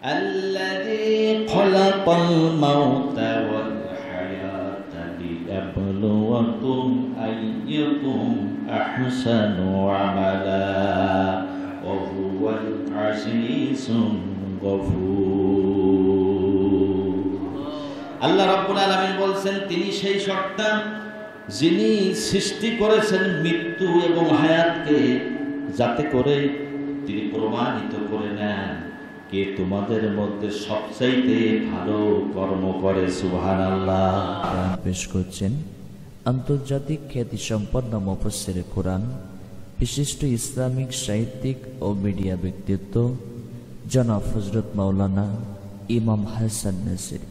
الذي خلق الموت والحياة ليبلوكم أيكم أحسن عملا وهو العزيز الغفور আল্লাহ রাব্বুল আলামিন বলছেন তিনি সেই সত্তা যিনি সৃষ্টি করেছেন মৃত্যু এবং হায়াতকে যাতে করে তিনি প্রমাণিত করে নেন কে তোমাদের মধ্যে সবচাইতে ভালো কর্ম করে। সুবহানাল্লাহ। পেশ করছেন আন্তর্জাতিক খ্যাতিসম্পন্ন মুফাসসিরে কোরআন, বিশিষ্ট ইসলামিক সাহিত্যিক ও মিডিয়া ব্যক্তিত্ব জনাব হযরত মাওলানা ইমাম হাসান নাসিরী।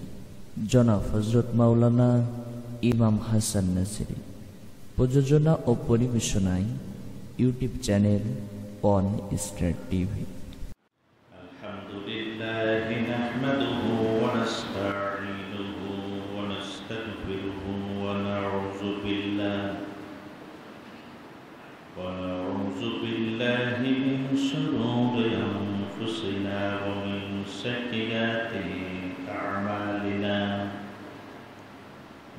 জনাব হযরত মাওলানা ইমাম হাসান নাসিরী। প্রযোজনা ও পরিবেশনায় YouTube channel on star TV. আলহামদুলিল্লাহ নাহমাদুহু ওয়া নাস্তাঈনুহু ওয়া নাস্তাগফিরুহু ওয়া নাউযু বিল্লাহি মিন শুরুরি আনফুসিনা ওয়া মিন সাইয়্যাতি আ'মালিনা।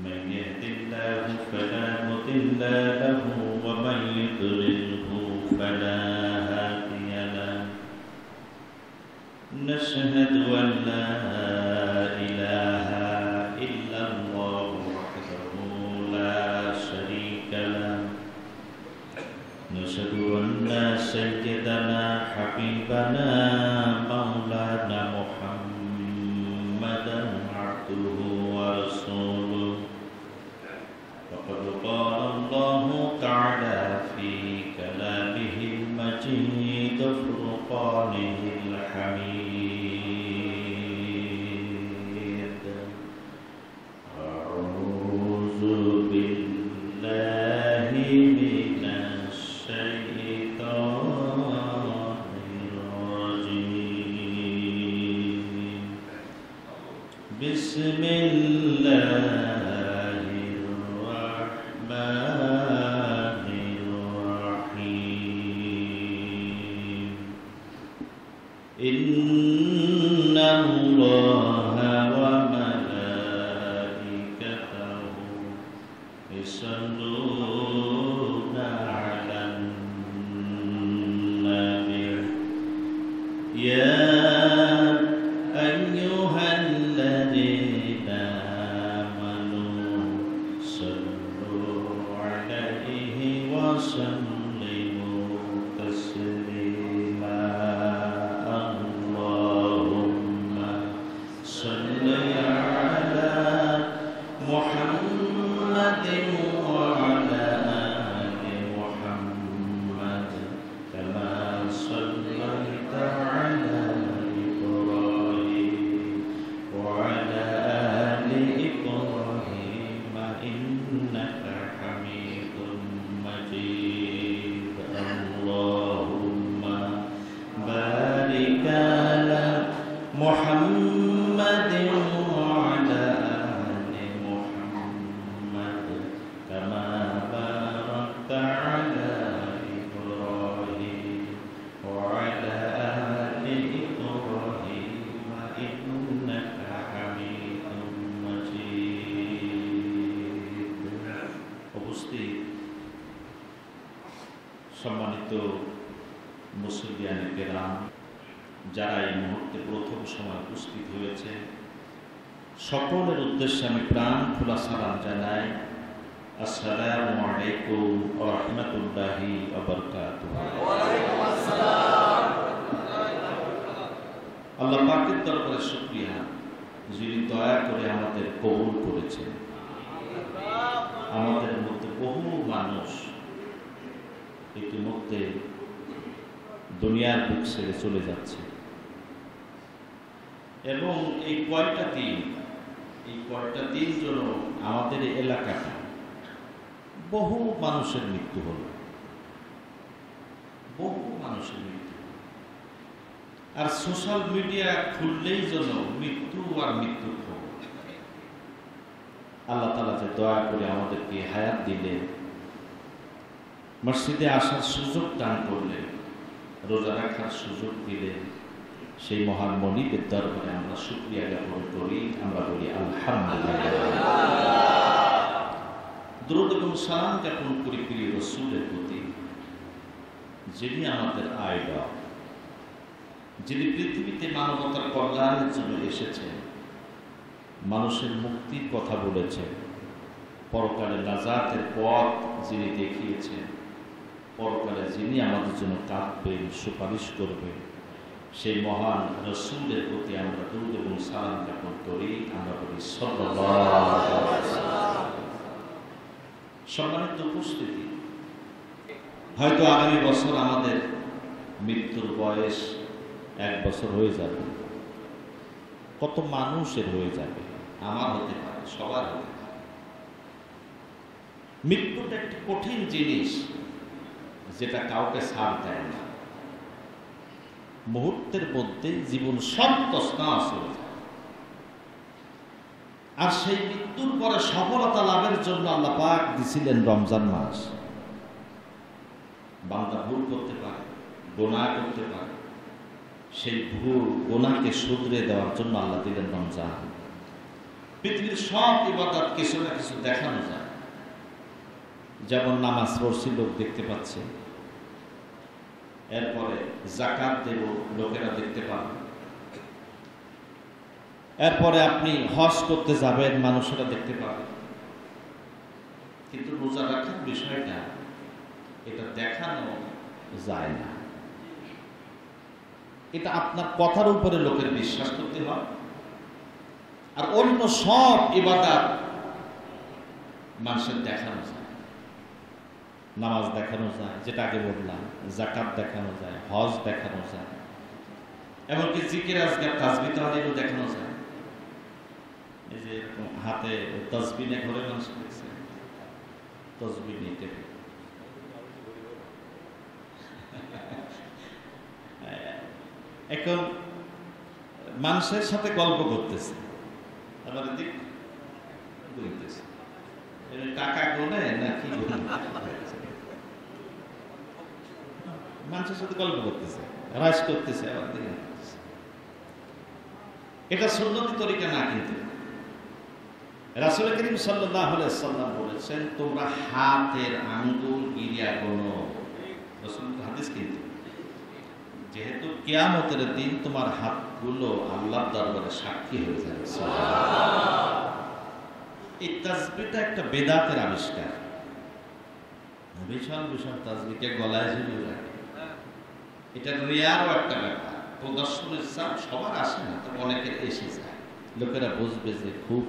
من يهد الله فلا مضل له ومن يضلله فلا هادي له. نشهد أن لا إله إلا الله وحده لا شريك له. نشهد أن سيدنا حبيبنا مولانا محمدا عبده ورسوله. وقد قال الله تعالى في كلامه المجيد فرقانه الحميد. أعوذ بالله من الشيطان الرجيم. بسم الله إن الله وملائكته يصلون على النبي يا أيها الذين آمنوا صلوا عليه وسلموا تسليما. محمد وعلى آل محمد كما باركت على إبراهيم وعلى آل إبراهيم إنك حميد مجيد. উপস্থিত সম্মানিত মুসলিয়ানে কেরাম, যারা এই মুহূর্তে প্রথম সময় উপস্থিত হয়েছে, সকলের উদ্দেশ্যে আমি প্রাণ খোলা সালাম জানাই। আসসালামু আলাইকুম ওয়া রাহমাতুল্লাহি ওয়া বারাকাতুহু। আল্লাহ পাকের দরবারে শুকরিয়া, যিনি দয়া করে আমাদের কবুল করেছেন। আমাদের মধ্যে বহু মানুষ ইতিমধ্যে দুনিয়ার বুক ছেড়ে চলে যাচ্ছে এবং এই কয়টা দিন জন্য আমাদের এলাকাটা বহু মানুষের মৃত্যু হলো, বহু মানুষের মৃত্যু। আর সোশ্যাল মিডিয়া খুললেই যেন মৃত্যু আর মৃত্যু খবর। আল্লাহ তাআলা যে দয়া করে আমাদেরকে হায়াত দিলেন, মসজিদে আসার সুযোগ দান করলেন, রোজা রাখার সুযোগ দিলেন, সেই মহান মনিবের দরবারে আমরা শুকরিয়া জ্ঞাপন করি, আমরা বলি আলহামদুলিল্লাহ। দরুদ এবং সালাম জ্ঞাপন করি প্রিয় রাসূলের প্রতি, যিনি আমাদের আইডল, যিনি পৃথিবীতে মানবতার কল্যাণের জন্য এসেছেন, মানুষের মুক্তির কথা বলেছেন, পরকালে নাজাতের পথ যিনি দেখিয়েছেন, পরকালে যিনি আমাদের জন্য কাঁদবেন, সুপারিশ করবেন, সেই মহান রাসূলের প্রতি আমরা দরুদ এবং সালাম জ্ঞাপন করি, আমরা বলি সাল্লাল্লাহু আলাইহি ওয়াসাল্লাম। সম্মানিত উপস্থিতি, হয়তো আগামী বছর আমাদের মৃত্যুর বয়স 1 বছর হয়ে যাবে। কত মানুষের হয়ে যাবে, আমার হতে পারে, সবার হতে পারে। মৃত্যুটা একটি কঠিন জিনিস, যেটা কাউকে ছাড় দেয় না। মুহূর্তের মধ্যে জীবন সব তছনছ হয়ে যায়। আর সেই মৃত্যুর পরে সফলতা লাভের জন্য আল্লাহ পাক দিছিলেন রমজান মাস। বান্দা ভুল করতে পারে, গুনাহ করতে পারে, সেই ভুল গুনাহকে শুধরে দেওয়ার জন্য আল্লাহ দিলেন রমজান। পৃথিবীর সব ইবাদত কিছু না কিছু দেখানো যায়। যেমন নামাজ পড়ছি, লোক দেখতে পাচ্ছে, এরপরে যাকাত দেব, লোকেরা দেখতে পাবে, এরপরে আপনি হজ করতে যাবেন, মানুষেরা দেখতে পাবে। কিন্তু রোজা রাখার বিষয়টা এটা দেখানো যায় না। এটা আপনার কথার উপরে লোকের বিশ্বাস করতে হয়। আর অন্য সব ইবাদত মানুষের দেখানো যায়। নামাজ দেখানো যায়, যেটা আগে বললাম, যাকাত দেখানো যায়, হজ দেখানো যায়, এমনকি জিকির আজকার তাসবিহ তাহলিলও দেখানো যায়। এই যে এরকম হাতে তাসবিহ নিয়ে ঘরে মানুষ দেখছে, তাসবিহ নিতে এখন মানুষের সাথে গল্প করতেছে, আবার দিক বলতেছে টাকা গোনে নাকি মানুষের সাথে গল্প করতেছে, রাজ করতেছে, আবার দিকে এটা সুন্নতি তরিকা না। কিন্তু রাসূল করিম সাল্লাল্লাহু আলাইহি ওয়াসাল্লাম বলেছেন, তোমরা হাতের আঙ্গুল গিরিয়া গোনো। রাসূলের হাদিস, কিন্তু যেহেতু কিয়ামতের দিন তোমার হাতগুলো আল্লাহর দরবারে সাক্ষী হয়ে যাবে। এই তাসবিহটা একটা বেদাতের আবিষ্কার। বিশাল বিশাল তাসবিহকে গলায় ঝুলিয়ে রাখে, এটা রিয়ারও একটা ব্যাপার। প্রদর্শনের চাপ সবার আসে না, তবে অনেকের এসে যায়। লোকেরা বুঝবে যে খুব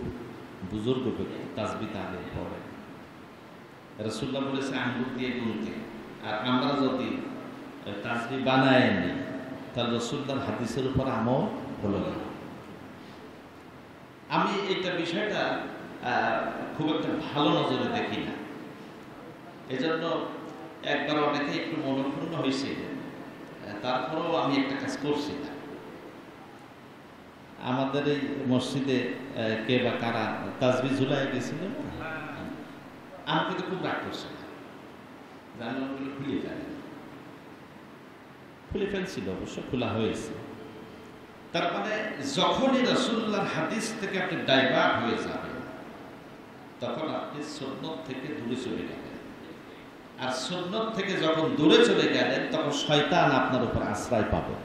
বুজুর্গ ব্যক্তি, তাসবিহ আগে পড়ে। রাসূলুল্লাহ বলেছে আঙ্গুল দিয়ে গুনতে। আর আমরা যদি তাসবিহ বানায় নি, তাহলে রাসূলুল্লাহর হাদিসের উপর আমল হলো না। আমি এটা বিষয়টা খুব একটা ভালো নজরে দেখি না। এজন্য একবার অনেকে একটু মনক্ষুণ্ণ হয়েছে, তারপরেও আমি একটা কাজ করছি না। আমাদের এই মসজিদে কে বা কারা তাসবিহ ঝুলাই গেছিল, আমি কিন্তু খুব রাগ করছি না, জানলাগুলো খুলে যায়, খুলে ফেলছিল, অবশ্য খোলা হয়েছে। তার মানে যখনই রাসূলুল্লাহর হাদিস থেকে আপনি ডাইভার্ট হয়ে যাবেন, তখন আপনি সুন্নত থেকে দূরে চলে গেলেন। আর সুন্নত থেকে যখন দূরে চলে গেলেন, তখন শয়তান আপনার উপর আশ্রয় পাবে।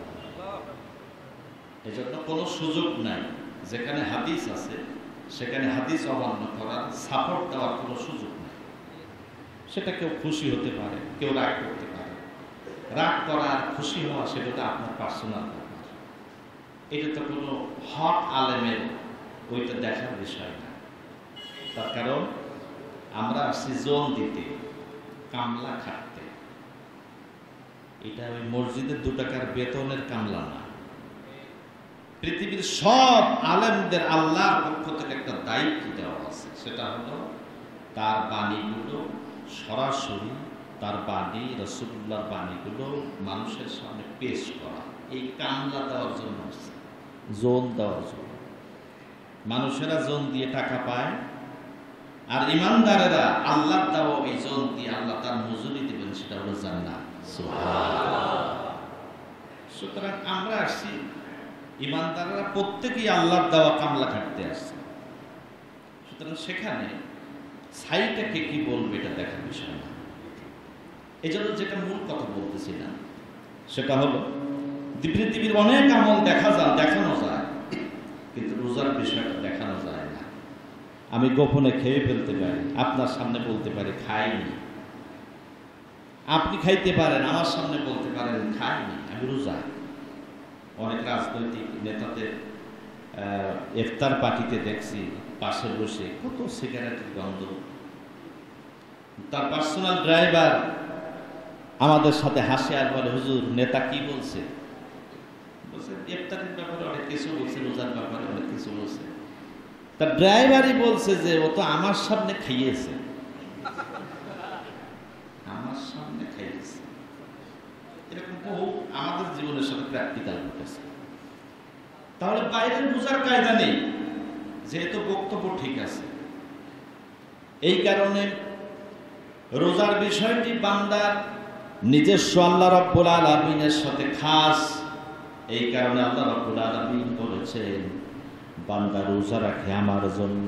এজন্য কোনো সুযোগ নাই, যেখানে হাদিস আছে সেখানে হাদিস অমান্য করার, সাপোর্ট দেওয়ার কোনো সুযোগ নেই। সেটা কেউ খুশি হতে পারে, কেউ রাগ করতে পারে। রাগ করা আর খুশি হওয়া সেটা আপনার পার্সোনাল ব্যাপার। এটা তো কোনো হক আলেমের ওইটা দেখার বিষয় না। তার কারণ আমরা আসছি জোন দিতে, কামলা খাটতে। এটা ওই মসজিদের 2 টাকার বেতনের কামলা না। পৃথিবীর সব আলেমদের আল্লাহর পক্ষ থেকে একটা দায়িত্ব দেওয়া আছে, সেটা হলো তার বাণীগুলো সরাসরি, তার বাণী, রাসূলুল্লাহর বাণীগুলো মানুষের সামনে পেশ করা। এই কামলা দেওয়ার জন্য, জোন দেওয়ার জন্য। মানুষেরা জোন দিয়ে টাকা পায়, আর ইমানদারেরা আল্লাহর দেওয়া এই জোন দিয়ে আল্লাহ তার মজুরি দেবেন, সেটা হলো জান্নাত। সুবহানাল্লাহ। সুতরাং আমরা আসছি ইমানদাররা প্রত্যেকেই আল্লাহর দেওয়া কামলা খাটতে আসছে। সুতরাং সেখানে সাইটাকে কি বলবে এটা দেখার বিষয় না। এই জন্য যেটা মূল কথা বলতেছি না, সেটা হলো পৃথিবীর অনেক আমল দেখানো যায়, কিন্তু রোজার বিষয়টা দেখানো যায় না। আমি গোপনে খেয়ে ফেলতে পারি, আপনার সামনে বলতে পারি খাইনি, আপনি খাইতে পারেন, আমার সামনে বলতে পারেন খাইনি, আমি রোজা। অনেক রাজনৈতিক নেতাদের ইফতার পার্টিতে দেখছি পাশে বসে কত সিগারেটের গন্ধ। তার পার্সোনাল ড্রাইভার আমাদের সাথে হাসে আর বলে, হুজুর নেতা কি বলছে? বলছে ইফতারের ব্যাপারে অনেক কিছু বলছে, রোজার ব্যাপারে অনেক কিছু বলছে। তার ড্রাইভারই বলছে যে ও তো আমার সামনে খাইয়েছে, আমার সামনে খাইয়েছে। এরকম বহু আমাদের জীবনের সাথে প্র্যাকটিক্যাল ঘটেছে। তাহলে বাইরের বোঝার কায়দা নেই, যেহেতু বক্তব্য ঠিক আছে। এই কারণে রোজার বিষয়টি বান্দার নিজস্ব আল্লাহ রাব্বুল আলামিনের সাথে খাস। এই কারণে আল্লাহ রাব্বুল আলামিন বলেছেন, বান্দা রোজা রাখে আমার জন্য,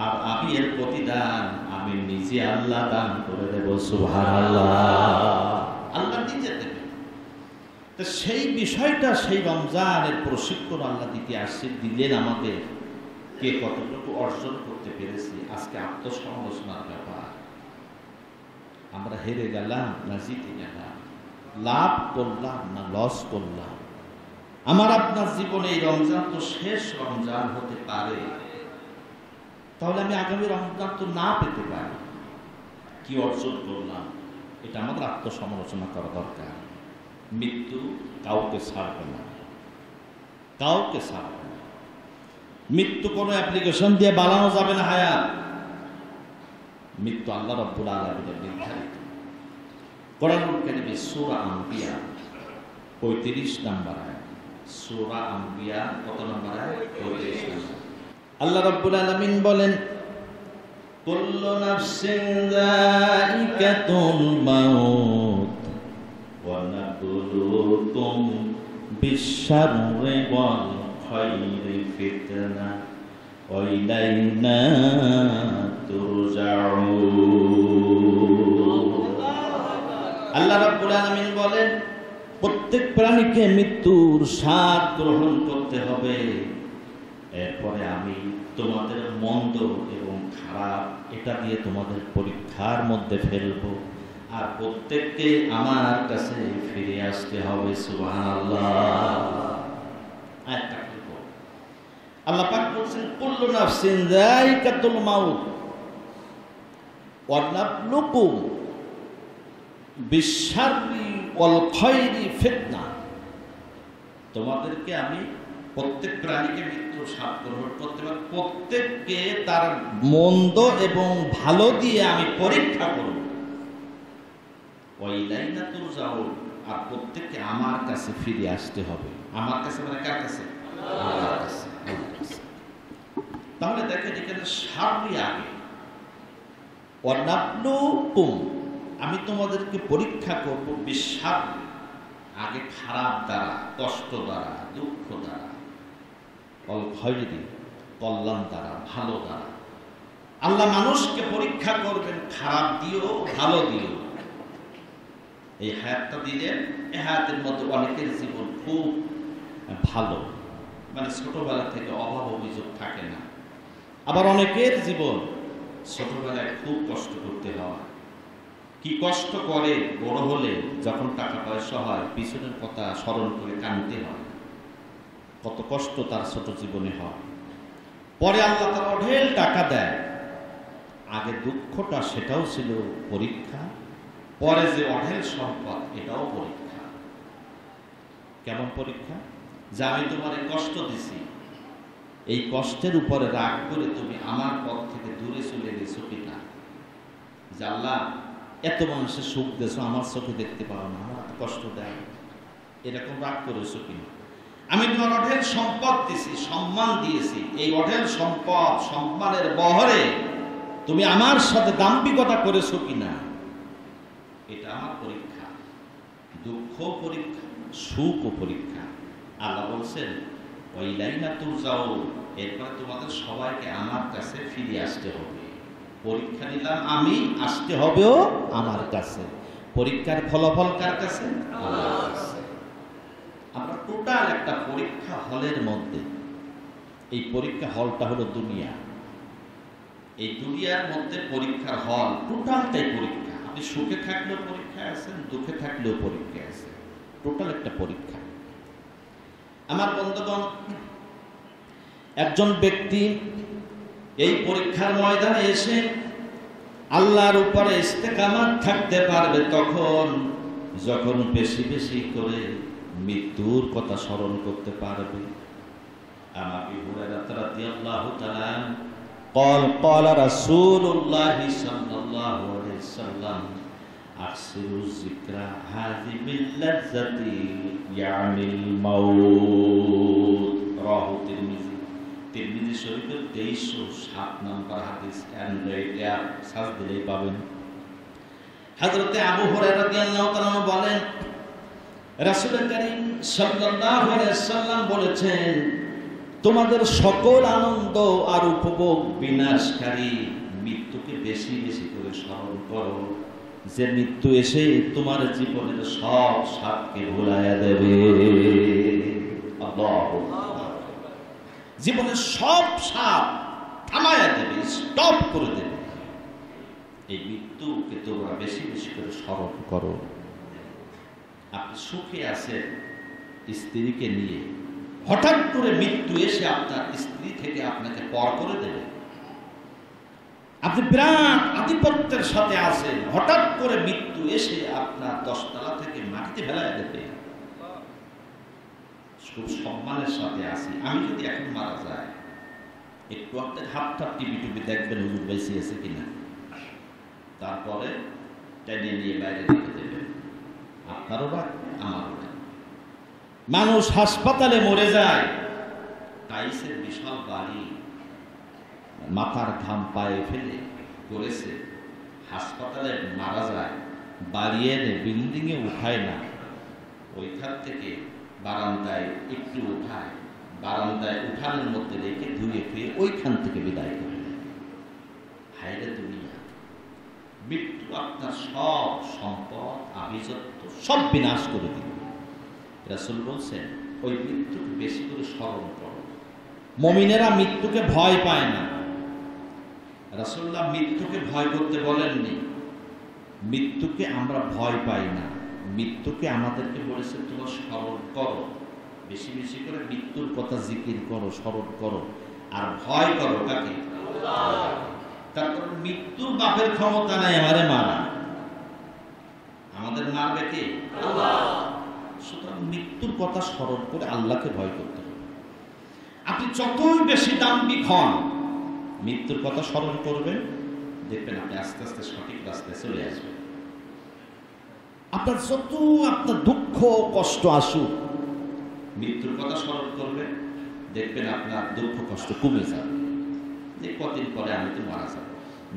আর আমি এর প্রতিদান আমি নিজে আল্লাহ দান করে দেব। সুবহানাল্লাহ, আল্লাহ নিজে দেবে। তো সেই বিষয়টা, সেই রমজানের প্রশিক্ষণ আল্লাহ দিতে আসছে, দিলেন আমাদের। কে কতটুকু অর্জন করতে পেরেছি আজকে আত্মসমালোচনার ব্যাপার। আমরা হেরে গেলাম না জিতে গেলাম, লাভ করলাম না লস করলাম। আমার আপনার জীবনে এই রমজান তো শেষ রমজান হতে পারে, তাহলে আমি আগামী রমজান তো না পেতে পারি। কি অর্জন করলাম, এটা আমাদের আত্মসমালোচনা করা দরকার। মৃত্যু কাউকে ছাড়বে না, কাউকে ছাড়বে না। মৃত্যু কোনো অ্যাপ্লিকেশন দিয়ে বানানো যাবে না। হায়াত, মৃত্যু আল্লাহ রাব্বুল আলামিনের নির্ধারিত। কোরআনুল কারীমে সূরা আম্বিয়া 35 নম্বর আয়াত। সূরা আম্বিয়া কত নম্বর আয়াত? 35 নম্বর। আল্লাহ রাব্বুল আলামিন বলেন, কুল্লু নাফসিন যায়িকাতুল মাউত ওয়া নাবলুকুম বিশ-শাররি ওয়াল খায়রি ফিতনা ওয়া ইলাইনা তুরজাউন। আল্লাহ রাব্বুল আলামিন বলেন, প্রত্যেক প্রাণীকে মৃত্যুর স্বাদ গ্রহণ করতে হবে। এরপরে আমি তোমাদের মন্দ এবং খারাপ এটা দিয়ে তোমাদের পরীক্ষার মধ্যে ফেলবো, আর প্রত্যেককে আমার কাছে ফিরে আসতে হবে। সুবহানাল্লাহ। আয়াতটা কি বলে? আল্লাহ পাক বলেন, কুল্লু নাফসিন যায়িকাতুল মাউত ওয়া নাবলুকুম বিশ-শাররি ওয়াল খায়রি ফিতনা। তোমাদেরকে আমি প্রত্যেক প্রাণীকে মৃত্যুর স্বাদ গ্রহণ করতে পারি, প্রত্যেককে তার মন্দ এবং ভালো দিয়ে আমি পরীক্ষা করব। ওয়া ইলাইনা তুরজাউন, আর প্রত্যেককে আমার কাছে ফিরে আসতে হবে। আমার কাছে মানে কার কাছে? আল্লাহর কাছে। তাহলে দেখেন এখানে শাররি আগে, ওয়া নাবলুকুম আমি তোমাদেরকে পরীক্ষা করব বিশ-শাররি আগে খারাপ দ্বারা, কষ্ট দ্বারা, দুঃখ দ্বারা, ওয়াল খায়রি কল্যাণ দ্বারা, ভালো দ্বারা। আল্লাহ মানুষকে পরীক্ষা করবেন খারাপ দিও ভালো দিও। এই হায়াতটা দিলেন, এই হায়াতের মধ্যে অনেকের জীবন খুব ভালো, মানে ছোটবেলা থেকে অভাব অভিযোগ থাকে না। আবার অনেকের জীবন ছোটবেলায় খুব কষ্ট করতে হয়। কি কষ্ট করে বড় হলে, যখন টাকা পয়সা হয় পিছনের কথা স্মরণ করে কাঁদতে হয়। কত কষ্ট তার ছোট জীবনে হয়। পরে আল্লাহ তার অঢেল টাকা দেয়। আগে দুঃখটা সেটাও ছিল পরীক্ষা, পরে যে অঢেল সম্পদ এটাও পরীক্ষা। কেমন পরীক্ষা? যে আমি তোমার কষ্ট দিছি, এই কষ্টের উপরে রাগ করে তুমি আমার পথ থেকে দূরে চলে গেছো কিনা। যে আল্লাহ এত মানুষের সুখ দেছো, আমার চোখে দেখতে পাও না, আমার কষ্ট দেয়, এরকম রাগ করেছো কিনা। আমি তোমার অঢেল সম্পদ দিছি, সম্মান দিয়েছি, এই অঢেল সম্পদ সম্মানের বহরে তুমি আমার সাথে দাম্ভিকতা করেছো কিনা। এটা আমার পরীক্ষা। দুঃখ পরীক্ষা, সুখ পরীক্ষা। আল্লাহ বলছেন ওই লাইনা তুরজাও, এরপর তোমাদের সবাইকে আমার কাছে ফিরে আসতে হবে। পরীক্ষা নিলাম আমি, আসতে হবেও আমার কাছে। পরীক্ষার ফলাফল কার কাছে? আল্লাহর কাছে। আমরা টোটাল একটা পরীক্ষা হলের মধ্যে, এই পরীক্ষা হলটা হলো দুনিয়া। এই দুনিয়ার মধ্যে পরীক্ষার হল টোটালটাই পরীক্ষা। আপনি সুখে থাকলেও পরীক্ষায় আছেন, দুঃখে থাকলেও পরীক্ষায় আছেন, টোটাল একটা পরীক্ষা। আমার বন্ধুগণ, একজন ব্যক্তি এই পরীক্ষার ময়দানে এসে আল্লাহর উপরে ইস্তেকামাত থাকতে পারবে তখন যখন বেশি বেশি করে মৃত্যুর কথা স্মরণ করতে পারবে। আমার আবু হুরায়রা রাদিয়াল্লাহু তাআলা قال رسول الله صلى الله عليه وسلم أكثر الذكر هذه من لذة يعني الموت رواه الترمذي। তিরমিজি শরীফের 2307 নম্বর হাদিস। অ্যান্ড্রয়েড অ্যাপ সার্চ দিলেই পাবেন। হযরতে আবু হুরায়রা রাদিয়াল্লাহু তাআলা বলেন, রাসূল করিম সাল্লাল্লাহু আলাইহি ওয়াসাল্লাম বলেছেন, তোমাদের সকল আনন্দ আর উপভোগ বিনাশকারী মৃত্যুকে বেশি বেশি করে স্মরণ করো, যে মৃত্যু এসে তোমার জীবনের সব স্বাদকে ভুলাইয়া দেবে। আল্লাহু আকবার। জীবনের সব স্বাদ থামাইয়া দেবে, স্টপ করে দেবে। এই মৃত্যুকে তোমরা বেশি বেশি করে স্মরণ করো। আপনি সুখে আছেন স্ত্রীকে নিয়ে, হঠাৎ করে মৃত্যু এসে আপনার স্ত্রী থেকে আপনাকে পর করে দেবে। আপনি বিরাট আধিপত্যের সাথে আছেন, হঠাৎ করে মৃত্যু এসে আপনার 10 তলা থেকে মাটিতে ফেলায় দেবে। খুব সম্মানের সাথে আছি, আমি যদি এখন মারা যাই একটু আপনার হাত টিপি টুপি দেখবেন হুজুর বেঁচে আছে কিনা, তারপরে টেনে নিয়ে বাইরে রেখে দেবেন। আপনারও বা আমারও না। মানুষ হাসপাতালে মরে যায়, টাইসের বিশাল বাড়ি, মাথার ঘাম পায়ে ফেলে করেছে, হাসপাতালে মারা যায়, বাড়ি এনে বিল্ডিং এ উঠায় না, ওইখান থেকে বারান্দায় একটু উঠায়, বারান্দায় উঠানের মধ্যে রেখে ধুয়ে ফিরে ওইখান থেকে বিদায় করে। হায়রে দুনিয়া, মৃত্যু আপনার সব সম্পদ আভিজাত্য সব বিনাশ করে দিবে। রাসূল বলছেন, ওই মৃত্যুকে বেশি করে স্মরণ করো। মুমিনেরা মৃত্যুকে ভয় পায় না। রাসূলুল্লাহ মৃত্যুকে ভয় করতে বলেননি, মৃত্যুকে আমরা ভয় পাই না। মৃত্যুকে আমাদেরকে বলেছে তোমরা স্মরণ করো, বেশি বেশি করে মৃত্যুর কথা জিকির করো, স্মরণ করো, আর ভয় করো কাকে? আল্লাহ। তারপর মৃত্যুর বাপের ক্ষমতা নাই আমারে মারা, আমাদের মারবে কে? আল্লাহ। সুতরাং মৃত্যুর কথা স্মরণ করে আল্লাহকে ভয় করতে হবে। আপনি যতই বেশি দাম্ভিক হন, মৃত্যুর কথা স্মরণ করবেন, দেখবেন আপনি আস্তে আস্তে সঠিক রাস্তায় চলে আসবেন। আপনার যত আপনার দুঃখ কষ্ট আসুক, মৃত্যুর কথা স্মরণ করবেন, দেখবেন আপনার দুঃখ কষ্ট কমে যাবে। যে কদিন পরে আমি তো মারা যাব,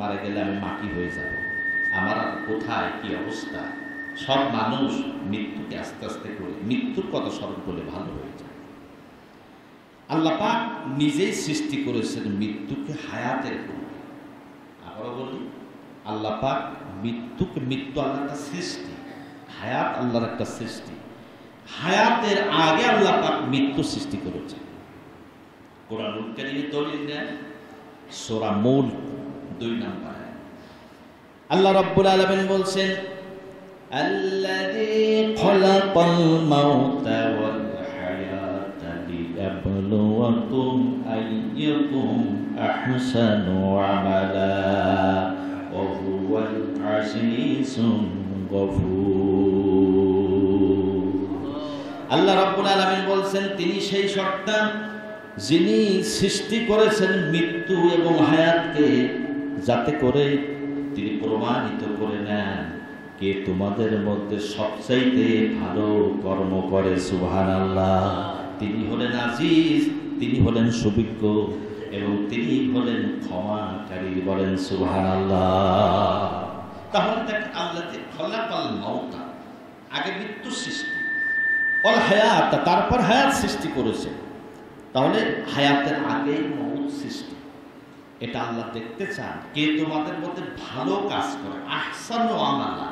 মারা গেলে আমি মাটি হয়ে যাব, আমার আর কোথায় কি অবস্থা। সব মানুষ মৃত্যুকে আস্তে আস্তে করে মৃত্যুর কথা স্মরণ করলে ভালো হয়ে যায়। আল্লাহ পাক নিজেই সৃষ্টি করেছেন মৃত্যুকে হায়াতের রূপ। আবারও বলি, আল্লাহ পাক মৃত্যুকে, মৃত্যু আল্লাহর একটা সৃষ্টি, হায়াত আল্লাহর একটা সৃষ্টি। হায়াতের আগে আল্লাহ পাক মৃত্যু সৃষ্টি করেছেন। কোরআনুল কারীমে দলিল দেন, সূরা মুলক 2 নম্বর আয়াত। আল্লাহ রাব্বুল আলামিন বলছেন, الذي خلق الموت والحياة ليبلوكم أيكم أحسن عملا وهو العزيز الغفور। আল্লাহ রাব্বুল আলামিন বলছেন, তিনি সেই সত্তা যিনি সৃষ্টি করেছেন মৃত্যু এবং হায়াতকে, যাতে করে তিনি প্রমাণিত করে নেন কে তোমাদের মধ্যে সবচাইতে ভালো কর্ম করে। সুবহানাল্লাহ। তিনি হলেন আজিজ, তিনি হলেন সুবিজ্ঞ, এবং তিনি হলেন ক্ষমাকারী। বলেন সুবহানাল্লাহ। তাহলে দেখেন, আল্লাহ যে খলাকাল মাউতা, আগে মৃত্যু সৃষ্টি, ওয়াল হায়াত, তারপর হায়াত সৃষ্টি করেছে। তাহলে হায়াতের আগেই মউত সৃষ্টি, এটা আল্লাহ দেখতে চান। কে তোমাদের মধ্যে ভালো কাজ করে, আহসানু আমালা,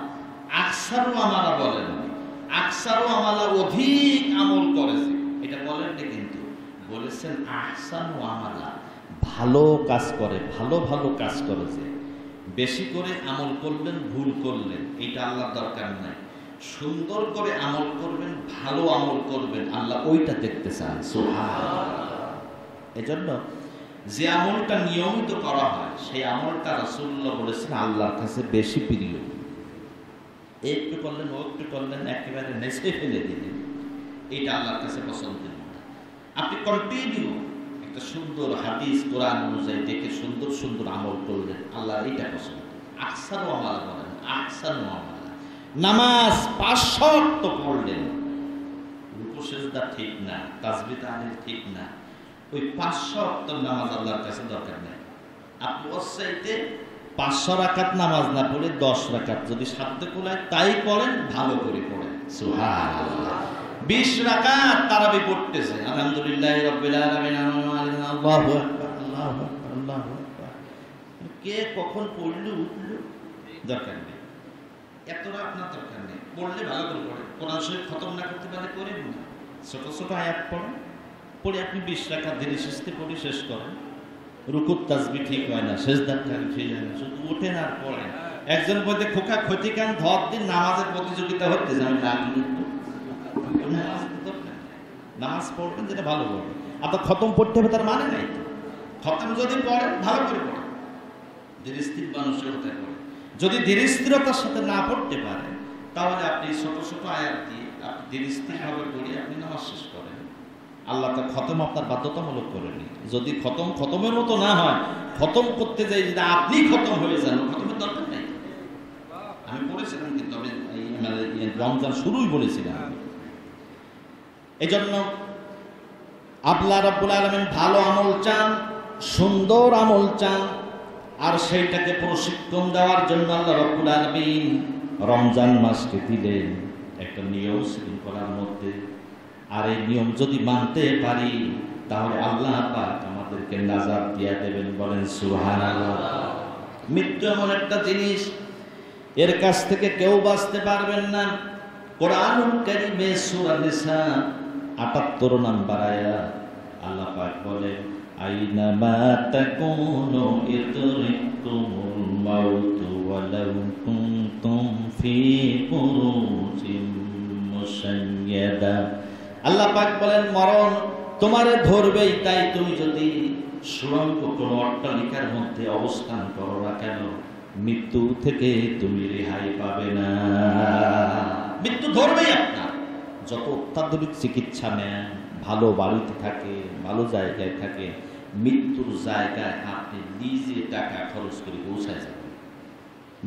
আকসারু আমালা বলেন, আকসারু আমালা অধিক আমল করেছে, এটা বলেননি, কিন্তু বলেছেন আহসানু আমালা, ভালো কাজ করে, ভালো ভালো কাজ করেছে। বেশি করে আমল করলেন, ভুল করলেন, এটা আল্লাহ দরকার নাই। সুন্দর করে আমল করবেন, ভালো আমল করবেন, আল্লাহ ওইটা দেখতে চান। সুবহানাল্লাহ। এজন্য যে আমলটা নিয়মিত করা হয় সেই আমলটা রাসূলুল্লাহ বলেছেন আল্লাহর কাছে বেশি প্রিয়। একটু করলেন, ও একটু করলেন, একেবারে নেচে ফেলে দিলেন, এটা আল্লাহর কাছে পছন্দের না। আপনি কন্টিনিউ একটা সুন্দর হাদিস কোরআন অনুযায়ী দেখে সুন্দর সুন্দর আমল করলেন, আল্লাহ এটা পছন্দ। আকসারু আমালা বলেন, আকসারু আমালা। নামাজ 5 ওয়াক্ত পড়লেন, রুকু সিজদা ঠিক না, তাসবিহ তাহলিল ঠিক না, ওই 5 ওয়াক্ত নামাজ আল্লাহর কাছে দরকার নেই। আপনি ওসাইতে 500 রাকাত নামাজ না পড়ে 10 রাকাত যদি সাধ্যে কুলায় তাই পড়েন, ভালো করে পড়েন। সুবহানাল্লাহ। 20 রাকাত তারাবি পড়তেছে, আলহামদুলিল্লাহি রাব্বিল আলামিন, আল্লাহু আকবার, আল্লাহু আকবার, আল্লাহু আকবার। কে কখন পড়লো উঠলো দরকার নেই, এতটা আপনার দরকার নেই। পড়লে ভালো করে পড়েন, কোরআন শরীফ খতম না করতে পারলে করেন না, ছোট ছোট আয়াত পড়েন, পড়ে আপনি 20 রাকাত ধীরে সুস্থে পড়ে শেষ করেন। রুকুর তাসবিহ ঠিক হয় না, সিজদার তাসবিহ ঠিক হয় না, শুধু ওঠেন আর পড়েন। একজন বলতে খোকা ক্ষতিকান ধর দিন নামাজের প্রতিযোগিতা হচ্ছে, আমি রাখি নামাজ পড়বেন যেটা ভালো পড়বেন। আপনার খতম পড়তে হবে তার মানে নাই। খতম যদি পড়েন ভালো করে পড়েন, ধীরে স্থির মানুষের হতে পড়েন। যদি ধীরে স্থিরতার সাথে না পড়তে পারেন তাহলে আপনি ছোট ছোট আয়াত দিয়ে আপনি ধীরে স্থিরভাবে পড়ে আপনি নামাজ শেষ করেন। আল্লাহ তার খতম আপনার বাধ্যতামূলক করেনি। যদি খতমের মতো না হয়, খতম করতে যাই যদি আপনি খতম হয়ে যান, খতমের দরকার নেই। আমি বলেছিলাম, কিন্তু আমি রমজান শুরুই বলেছিলাম। এই জন্য আল্লাহ রাব্বুল আলামিন ভালো আমল চান, সুন্দর আমল চান, আর সেইটাকে প্রশিক্ষণ দেওয়ার জন্য আল্লাহ রাব্বুল আলামিন রমজান মাসকে দিলেন একটা নিয়ম শৃঙ্খলার মধ্যে। আর এই নিয়ম যদি মানতে পারি তাহলে আল্লাহ পাক আমাদেরকে নাজাত দিয়ে দেবেন। বলেন সুবহানাল্লাহ। মৃত্যু এমন একটা জিনিস, এর কাছ থেকে কেউ বাঁচতে পারবেন না। কোরআনুল কারীমে সূরা নিসা ৭৮ নম্বর আয়াত আল্লাহ পাক বলেন, আইনামা তাকুনু ইদরিকুমুল মাউত ওয়ালাউ কুনতুম ফি বুরুজিন মুশাইয়াদা। আল্লাহ পাক বলেন, মরণ তোমারে ধরবেই, তাই তুমি যদি সুড়ঙ্গ কোনো অট্টালিকার মধ্যে অবস্থান করো না কেন, মৃত্যু থেকে তুমি রেহাই পাবে না। মৃত্যু ধরবেই আপনার। যত অত্যাধুনিক চিকিৎসা নেন, ভালো বাড়িতে থাকে, ভালো জায়গায় থাকে, মৃত্যুর জায়গায় আপনি নিজে টাকা খরচ করে পৌঁছায় যাবেন।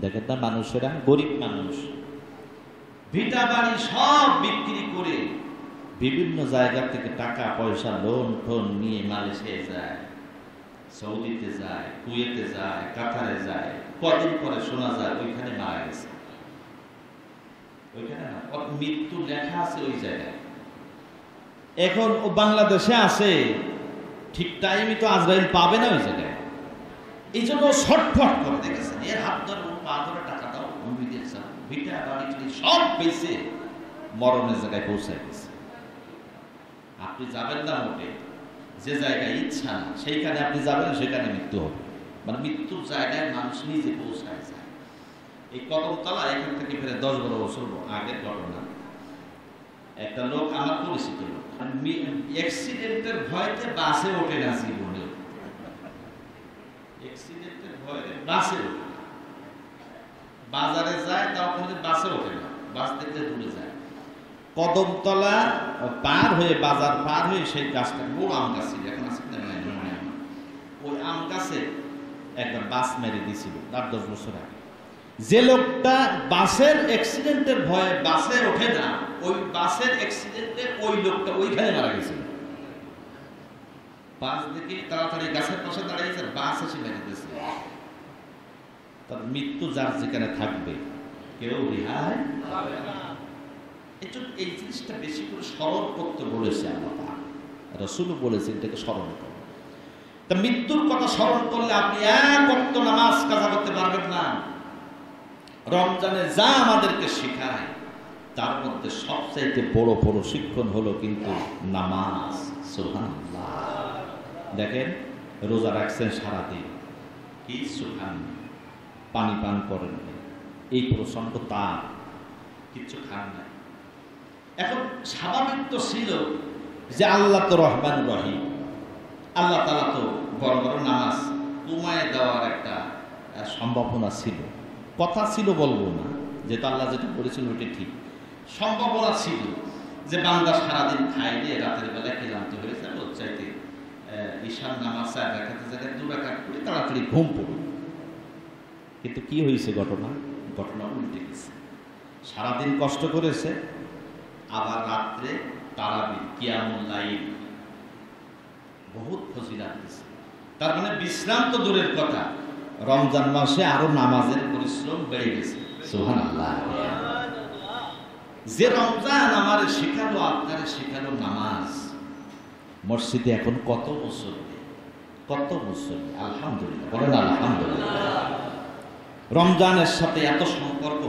দেখেন না, মানুষেরা গরিব মানুষ ভিটা বাড়ি সব বিক্রি করে বিভিন্ন জায়গা থেকে টাকা পয়সা লোন টোন নিয়ে মালয়েশিয়া যায়, সৌদিতে যায়, কুয়েতে যায়, কাতারে যায়, কদিন পরে শোনা যায় ওইখানে মারা গেছে। ওইখানে না, মৃত্যু লেখা আছে ওই জায়গায়। এখন ও বাংলাদেশে আছে, ঠিক টাইমই তো আজরাইল পাবে না ওই জায়গায়। এই জন্য ছটফট করে দেখেছেন, এর হাত ধরে ও পা ধরে টাকা দাও, ভিটা বাড়ি সব বেঁচে মরণের জায়গায় পৌঁছায় গেছে। আপনি যাবেন না মোটে, যে জায়গায় ইচ্ছা না সেইখানে আপনি যাবেন, সেখানে মৃত্যু হবে। মানে মৃত্যুর জায়গায় মানুষ নিজে পৌঁছায় যায়। এই কদমতলা এখান থেকে ফেরে 10-12 বছর আগের ঘটনা। একটা লোক, আমার পরিচিত লোক, অ্যাক্সিডেন্টের ভয়তে বাসে ওঠে না জীবনে। অ্যাক্সিডেন্টের ভয়তে বাসে ওঠে না, বাজারে যায় তাও কোনোদিন বাসে ওঠে না, বাস দেখলে দূরে যায়। কদমতলা পার হয়ে, বাজার পার হয়ে সেই গাছটা, বড় আম গাছ ছিল, এখন আছে ওই আম গাছে একবার বাস মেরে দিয়েছিল 8-10 বছর আগে। যে লোকটা বাসের অ্যাক্সিডেন্টের ভয়ে বাসে ওঠে না, ওই বাসের অ্যাক্সিডেন্টে ওই লোকটা ওইখানে মারা গেছিল। বাস দেখে তাড়াতাড়ি গাছের পাশে দাঁড়িয়েছে, বাস এসে মেরে দিয়েছে। তার মৃত্যু যার যেখানে থাকবে, কেউ রেহাই পাবে না। এই জিনিসটা বেশি করে স্মরণ করতে বলেছে আল্লাহ। রাসূল বলেছেন এটাকে স্মরণ করো। তা মৃত্যুর কথা স্মরণ করলে আপনি এক ওয়াক্ত নামাজ কাজা করতে পারবেন না। রমজানে যা আমাদেরকে শেখায় তার মধ্যে সবচাইতে বড় প্রশিক্ষণ হলো কিন্তু নামাজ। সুবহানাল্লাহ। দেখেন রোজা রাখছেন সারাদিন, কিছু খান, পানি পান করেন, এই প্রচন্ড তাপ, কিচ্ছু খান নাই। এখন স্বাভাবিক তো ছিল যে আল্লাহ তো রহমান রহিম, আল্লাহ তাআলা তো বড় বড় নামাজ কমায় দেওয়ার একটা সম্ভাবনা ছিল, কথা ছিল বলবো না, যেহেতু আল্লাহ যেটা বলেছিল ওইটা ঠিক। সম্ভাবনা ছিল যে বান্দা সারাদিন খাই দিয়ে রাতের বেলা ক্লান্ত হয়ে যাবে, ওর চাইতে ঈশান নামাজ 4 রাকাতের জায়গায় 2 রাকাত করে তাড়াতাড়ি ঘুম পড়ুন। কিন্তু কি হয়েছে ঘটনা উল্টে গেছে। সারাদিন কষ্ট করেছে, আবার রাত্রে তারাবি কিয়ামুল লাইল বহুত ফজিলাত দিয়েছে। তার মানে বিশ্রাম তো দূরের কথা, রমজান মাসে আরো নামাজের পরিশ্রম বেড়ে গেছে। সুবহানাল্লাহ। যে রমজান আমার শেখালো, আপনারে শেখালো নামাজ, মসজিদে এখন কত মুসল্লি, কত মুসল্লি, আলহামদুলিল্লাহ বলেন আলহামদুলিল্লাহ। রমজানের সাথে এত সম্পর্ক,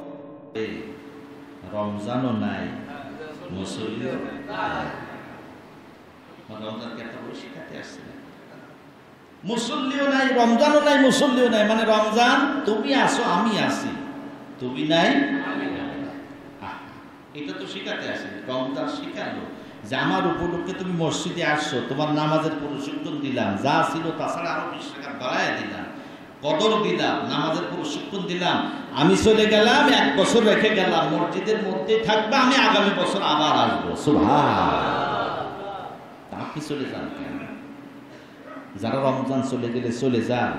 রমজানও নাই মুসল্লিও নাই। রমজানকে এত বড় শিখাতে আসছে, মুসল্লিও নাই, রমজানও নাই, মুসল্লিও নাই, মানে রমজান তুমি আসো আমি আসি, তুমি নাই এটা তো শিখাতে আসে। রমজান শিখালো যে আমার উপলক্ষে তুমি মসজিদে আসছো, তোমার নামাজের প্রশিক্ষণ দিলাম, যা ছিল তাছাড়া আরো 20 টাকা বাড়ায় দিলাম, কদর দিলাম, নামাজের প্রশিক্ষণ দিলাম। আমি চলে গেলাম, 1 বছর রেখে গেলাম, মসজিদের মধ্যে থাকবে, আমি আগামী বছর আবার আসবো। সুবহানাল্লাহ। আপনি চলে যান কেন? যারা রমজান চলে গেলে চলে যান,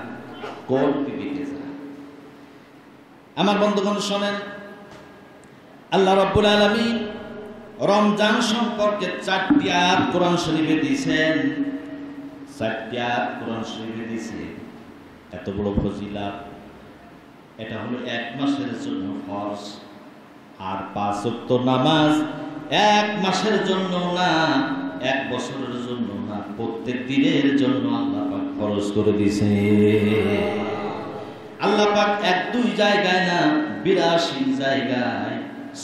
কোন বিবেকে যান? আমার বন্ধুগণ শোনেন, আল্লাহ রাব্বুল আলামিন রমজান সম্পর্কে 4টি আয়াত কোরআন শরীফে দিয়েছেন। 4টি আয়াত কোরআন শরীফে দিয়েছেন। এত বড় ফজিলাত, এটা হলো 1 মাসের জন্য ফরজ। আর 5 ওয়াক্ত নামাজ 1 মাসের জন্য না, 1 বছরের জন্য না, প্রত্যেক দিনের জন্য আল্লাহ পাক ফরজ করে দিয়েছে। আল্লাহ পাক 1-2 জায়গায় না, 82 জায়গায়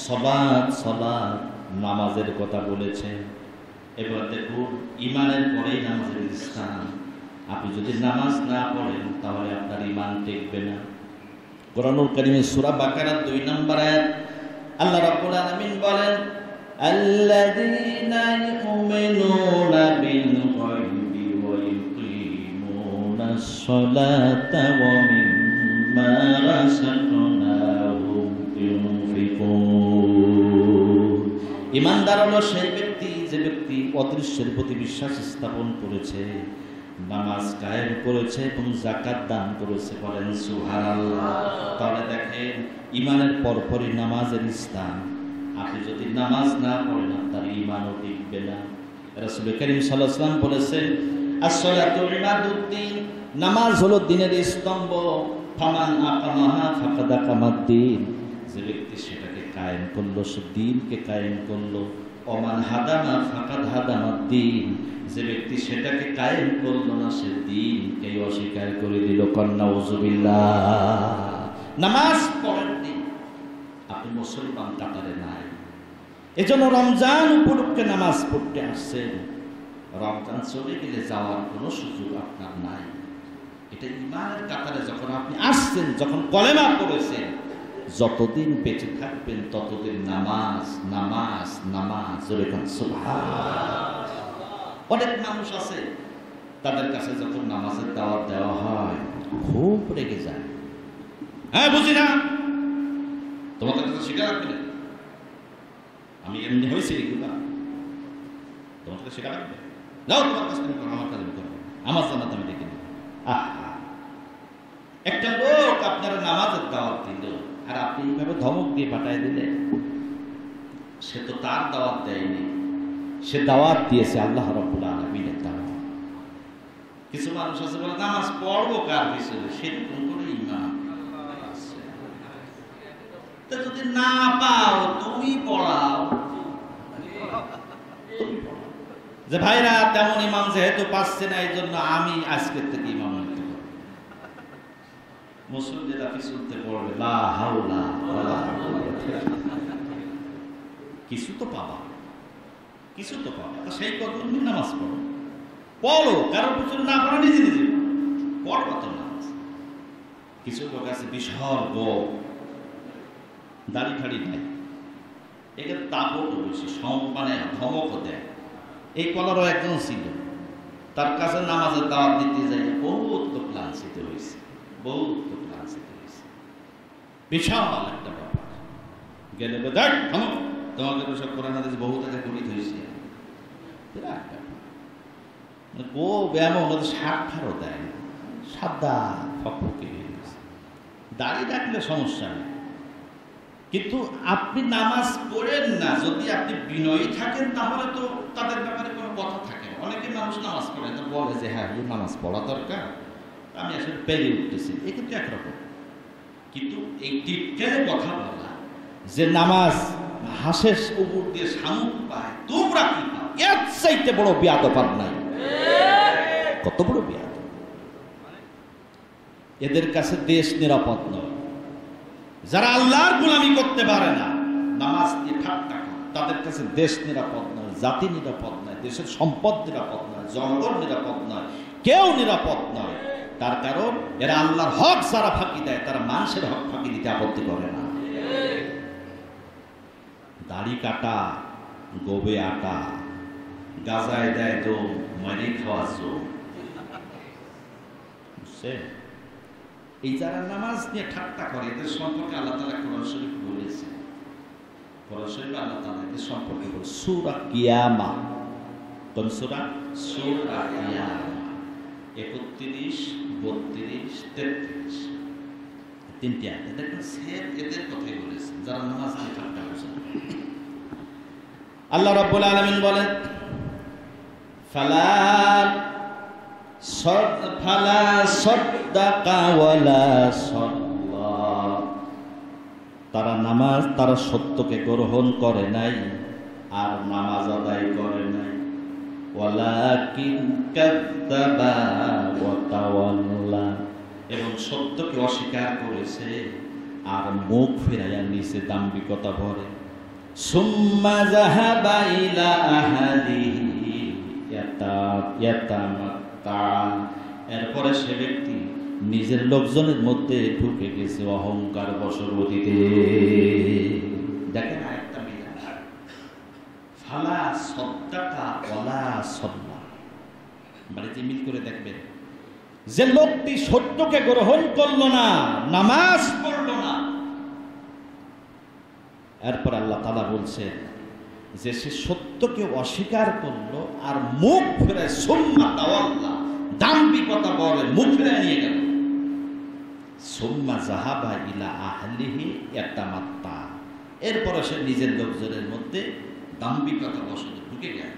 সালাত নামাজের কথা বলেছেন। এবার দেখুন, ঈমানের পরেই নামাজের স্থান। আপনি যদি নামাজ না পড়েন তাহলে আপনার ঈমান টিকবে না। কোরআনুল কারীমের সূরা বাকারার 2 নম্বর আয়াত আল্লাহ রাব্বুল আলামিন বলেন, আল্লাযীনা ইউমিনুনা বিল গায়বি ওয়া ইউকিমুনাস সালাতা ওয়া মিম্মা রাযাকনাহুম ইউনফিকুন। ঈমানদার হলো সেই ব্যক্তি যে ব্যক্তি অদৃশ্যের প্রতি বিশ্বাস স্থাপন করেছে, নামাজ কায়েম করেছে এবং যাকাত দান করেছে। বলেন সুবহানাল্লাহ। তাহলে দেখেন, ঈমানের পরপরই নামাজের স্থান। আপনি যদি নামাজ না পড়েন আপনার ঈমানও টিকবে না। রাসূল কারীম সাল্লাল্লাহু আলাইহি ওয়াসাল্লাম বলেছেন, as-salatu imaduddin, নামাজ হলো দ্বীনের স্তম্ভ। ফামান আকামাহা ফাকাদ আকামাদ-দ্বীন, যে ব্যক্তি সেটাকে কায়েম করলো সে দ্বীনকে কায়েম করলো। ওমান হাদামা ফাকাদ হাদামাদ-দ্বীন, যে ব্যক্তি সেটাকে কায়েম করলো না সে দ্বীনকে অস্বীকার করে দিল। নাউযুবিল্লাহ। নামাজ পড়েননি, আপনি মুসলমান কাতারে নাই। এজন্য রমজান উপলক্ষে নামাজ পড়তে আসছেন। রমজান চলে গেলে যাওয়ার কোনো সুযোগ আপনার নাই। এটা ঈমানের কাতারে যখন আপনি আসছেন, যখন কলেমা পড়েছেন, যতদিন বেঁচে থাকবেন ততদিন নামাজ নামাজ নামাজ। সুবহানাল্লাহ। অনেক মানুষ আছে তাদের কাছে যখন নামাজের দাওয়াত দেওয়া হয় খুব রেগে যায়। হ্যাঁ বুঝি না, তোমাদের কাছে শিখা রাখবে না, আমি এমনি হয়েছি এগুলা, তোমার কাছে শিখা রাখবে, যাও তোমার কাছে আমার কাছে করবো, আমার জান্নাত আমি দেখে নেব। একটা লোক আপনারা নামাজের দাওয়াত দিল আর আপনি এইভাবে ধমক দিয়ে পাঠায় দিলেন। সে তো তার দাওয়াত দেয়নি, সে দাওয়াত দিয়েছে আল্লাহ রাব্বুল আলামিনের দাওয়াত। কিছু মানুষ আছে বলে নামাজ পড়বো কার পিছনে, সেরকম করে ঈমান আছে। তা যদি না পাও তুমি পড়াও, তুমি পড়াও। যে ভাইরা তেমন ইমাম যেহেতু পাচ্ছে না, এই জন্য আমি আজকের থেকে ইমামতি করব। মুসল্লিরা পিছুতে পড়বে, লা হাওলা ওয়ালা কুওয়াতা। কিছু তো পাবা, কিছু তো পাবা। তো সেই কত নামাজ পড়ো, পড়ো, কারোর পিছনে না পড়ো, নিজে নিজে পড়। কত নামাজ। কিছু লোক আছে বিশাল গোপ, দাড়ি ফাড়ি নাই, এখানে তাপও বেশি, সম্মানে ধমকও দেয়। এই কলারও একজন ছিল, তার কাছে নামাজের দাওয়াত দিতে যাই বহুত লোক লাঞ্ছিত হয়েছে, বহুত লোক লাঞ্ছিত হয়েছে। বিশাল একটা ব্যাপার। গেলে দেখ থামো, তোমাকে সব কোরআন হাদিস বহু টাকা গণিত হয়েছে। বিরাট ব্যাপার। ও ব্যায়াম ওনাদের সাক্ষারও দেয় না, সাদা ফকফকে হয়ে গেছে। দাঁড়িয়ে রাখলে সমস্যা নেই, কিন্তু আপনি নামাজ পড়েন না, যদি আপনি বিনয়ী থাকেন তাহলে তো তাদের ব্যাপারে কোনো কথা থাকে না। অনেকে মানুষ নামাজ পড়ে তো বলে যে হ্যাঁ নামাজ পড়া দরকার, আমি আসলে পেরে উঠতেছি, এ কিন্তু একরকম। কিন্তু এই টিটকারে কথা বলা যে নামাজ হাঁসের উপর দিয়ে শামুক পায়, তোমরা কি পাও, এর চাইতে বড় বেয়াদব নাই। কত বড় বেয়াদব! এদের কাছে দেশ নিরাপদ নয়। যারা আল্লাহর গোলামি করতে পারে না, নামাজ নিয়ে ঠাট্টা করে, তাদের কাছে দেশ নিরাপদ নয়, জাতি নিরাপদ নয়, দেশের সম্পদ নিরাপদ নয়, জঙ্গল নিরাপদ নয়, কেউ নিরাপদ নয়। তার কারণ এরা আল্লাহর হক যারা ফাঁকি দেয়, তারা মানুষের হক ফাঁকি দিতে আপত্তি করে না। দাড়ি কাটা, গোবে আটা, গাজায় দেয় তো মারি খাওয়া চোখ। বুঝছেন? এই যারা নামাজ নিয়ে ঠাট্টা করে, এদের সম্পর্কে আল্লাহ তাআলা কোরআন শরীফ বলেছেন। কোরআন শরীফে আল্লাহ তাআলা এদের সম্পর্কে বলেছেন সূরা কিয়ামা। কোন সূরা? সূরা কিয়ামা 31, 32, 33 তিনটি আয়াত। দেখুন সেম এদের কথাই বলেছেন যারা নামাজ নিয়ে ঠাট্টা করছে। আল্লাহ রাব্বুল আলামিন বলেন ফালা সাদ্দাকা ওয়ালা সাল্লা, তারা নামাজ, তারা সত্যকে গ্রহণ করে নাই আর নামাজ আদায় করে নাই। ওয়ালাকিন কাযযাবা ওয়া তাওয়াল্লা, এবং সত্যকে অস্বীকার করেছে আর মুখ ফিরাইয়া নিচে দাম্ভিকতা ভরে। সুম্মা যাহাবা ইলা আহলিহি ইয়াতামাত্তা, এরপরে সে ব্যক্তি নিজের লোকজনের মধ্যে ঢুকে গেছে অহংকার বশবর্তীতে। দেখেন আরেকটা বিধান, ফালা সাদ্দাকা ওয়ালা সাল্লা, বাড়িতে মিল করে দেখবেন যে লোকটি সত্যকে গ্রহণ করলো না, নামাজ পড়লো না, এরপর আল্লাহ তাআলা বলছেন যে সে সত্যকে অস্বীকার করলো আর মুখ ফিরায়, সুম্মা তাওয়াল্লা, দাম্ভিকতা বলে মুখ ফিরায় নিয়ে গেল। সুম্মা যাহাবা ইলা আহলিহি ইয়াতামাত্তা, এরপরে সে নিজের লোকজনের মধ্যে দাম্ভিকতা বশত ঢুকে গেল।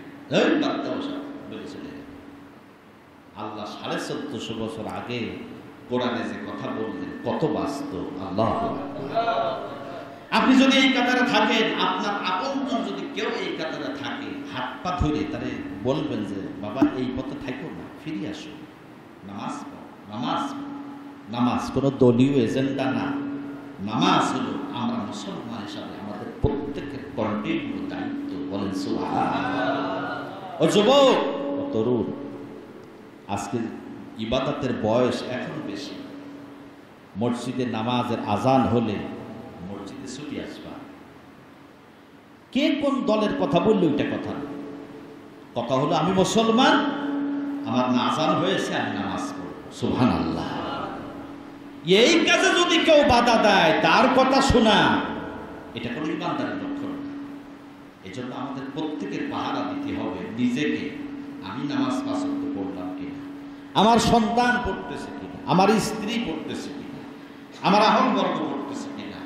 আল্লাহ 1450 বছর আগে কোরআনে যে কথা বললেন কত বাস্তব। আল্লাহু আকবার। আপনি যদি এই কাতারে থাকেন, আপনার আপনজন যদি কেউ এই কাতারে থাকে, হাত পা ধরে তারে বলবেন যে বাবা এই পথে থাকো না, ফিরে আসো, নামাজ পড়ো। নামাজ, নামাজ কোনো দলীয় এজেন্ডা না। নামাজ হলো আমরা মুসলমান হিসাবে আমাদের প্রত্যেকের কন্টিনিউ দায়িত্ব। বলেন সুবহানাল্লাহ। ও যুবক, ও তরুণ, আজকে ইবাদতের বয়স এখন বেশি। মসজিদে নামাজের আজান হলে মসজিদে ছুটি আসবা। কে কোন দলের কথা বললে ওইটা কথা না। কথা হলো আমি মুসলমান, আমার আজান হয়েছে, আমি নামাজ পড়ব। সুবহানাল্লাহ। এই কাজে যদি কেউ বাধা দেয়, তার কথা শোনা, এটা কোনো ইমানদারের লক্ষণ না। এই জন্য আমাদের প্রত্যেকের পাহারা দিতে হবে নিজেকে। আমি নামাজ পাঁচ ওয়াক্ত পড়লাম কিনা, আমার সন্তান পড়তেছে কিনা, আমার স্ত্রী পড়তেছে কিনা, আমার আহলবর্গ পড়তেছে কিনা,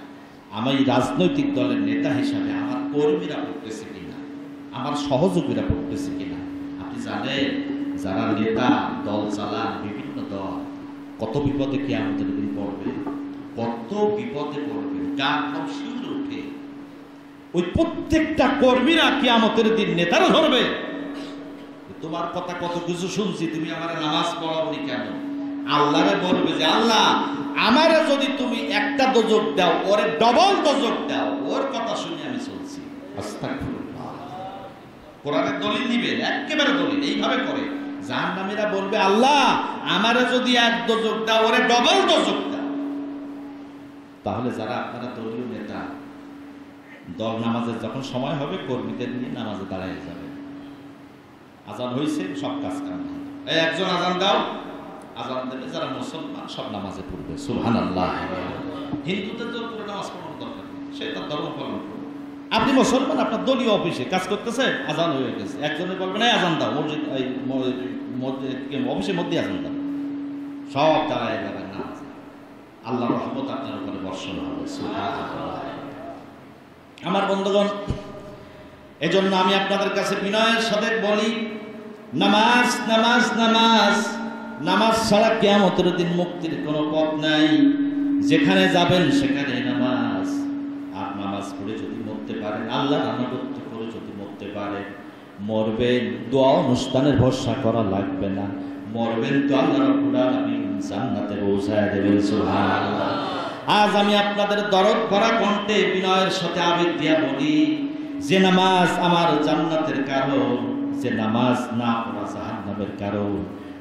আমি রাজনৈতিক দলের নেতা হিসাবে আমার কর্মীরা পড়তেছে কিনা, আমার সহযোগীরা পড়তেছে কিনা। আপনি জানেন যারা নেতা দল চালান, বিভিন্ন দল, কত বিপদে কিয়ামতের দিন পড়বে, কত বিপদে পড়বে, গা সব শিউরে উঠে। ওই প্রত্যেকটা কর্মীরা কিয়ামতের দিন নেতারা ধরবে, তোমার কথা কত কিছু শুনছি, তুমি আমার নামাজ পড়াওনি কেন? আল্লাহরে বলবে যে আল্লাহ আমারে যদি তুমি একটা দোজক দাও, ওরে ডবল দোজক দাও, ওর কথা শুনে আমি চলছি। আস্তাগফিরুল্লাহ। কোরআনের দলিল দিবেন, একেবারে দলিল এইভাবে করে। জাহান্নামীরা বলবে আল্লাহ আমারে যদি এক দোজক দাও, ওরে ডবল দোজক দাও। তাহলে যারা আপনারা দলীয় নেতা, দল নামাজের যখন সময় হবে কর্মীদের নিয়ে নামাজে দাঁড়ায় যাবে। আজান হয়েছে, সব কাজ কাম, এই একজন আজান দাও, আজান দেবে যারা মুসলমান সব নামাজে পড়বে। সুবহানাল্লাহ। হিন্দুদের জোর করে নামাজ পড়ানোর দরকার নেই, সে তার ধর্ম পালন করবে। আপনি মুসলমান, আপনার দলীয় অফিসে কাজ করতেছে, আজান হয়ে গেছে, একজনের বলবেন এই আজান দাও, অফিসের মধ্যে আজান দাও, সব দাঁড়ায় যাবেন নামাজ। আল্লাহর রহমত আপনার উপরে বর্ষণ হবে। সুবহানাল্লাহ। আমার বন্ধুগণ, এজন্য আমি আপনাদের কাছে বিনয়ের সাথে বলি, নামাজ নামাজ নামাজ নামাজ ছাড়া কিয়ামতের দিন মুক্তির কোনো পথ নাই। যেখানে যাবেন সেখানে নামাজ। আর নামাজ পড়ে যদি মরতে পারেন, আল্লাহর আনুগত্য করে যদি মরতে পারেন, মরবেন দোয়া অনুষ্ঠানের ভরসা করা লাগবে না, মরবেন তো আল্লাহ রাব্বুল আলামিন জান্নাতে পৌঁছায় দেবেন। সুবহানাল্লাহ। আজ আমি আপনাদের দরদ ভরা কণ্ঠে বিনয়ের সাথে আবেগ দিয়া বলি, যে নামাজ আমার জান্নাতের কারণ, যে নামাজ না পড়া জাহান্নামের কারণ,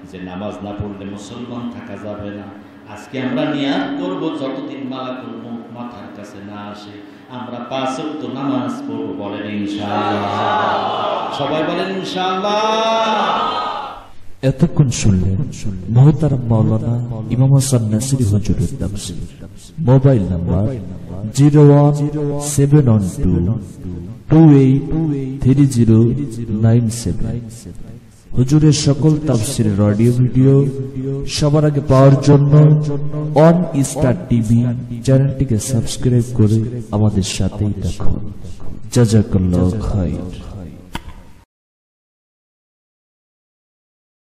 যে নামাজ না পড়লে মুসলমান থাকা যাবে না। আজকে আমরা নিয়াত করব যতদিন মালাকুল মউত মাথার কাছে না আসে আমরা 5 ওয়াক্ত নামাজ পড়ব। বলেন ইনশাআল্লাহ। সবাই বলেন ইনশাআল্লাহ। এতক্ষণ শুনলেন মুহতারাম মাওলানা ইমাম হাসান নাসিরী হুজুরের তাফসীর। Mobile number 01712833097। হুজুরের সকল তাফসীরের অডিও ভিডিও সবার আগে পাওয়ার জন্য অন স্টার টিভি চ্যানেলটিকে সাবস্ক্রাইব করে আমাদের সাথেই থাকুন। জাযাকাল্লাহু খাইর।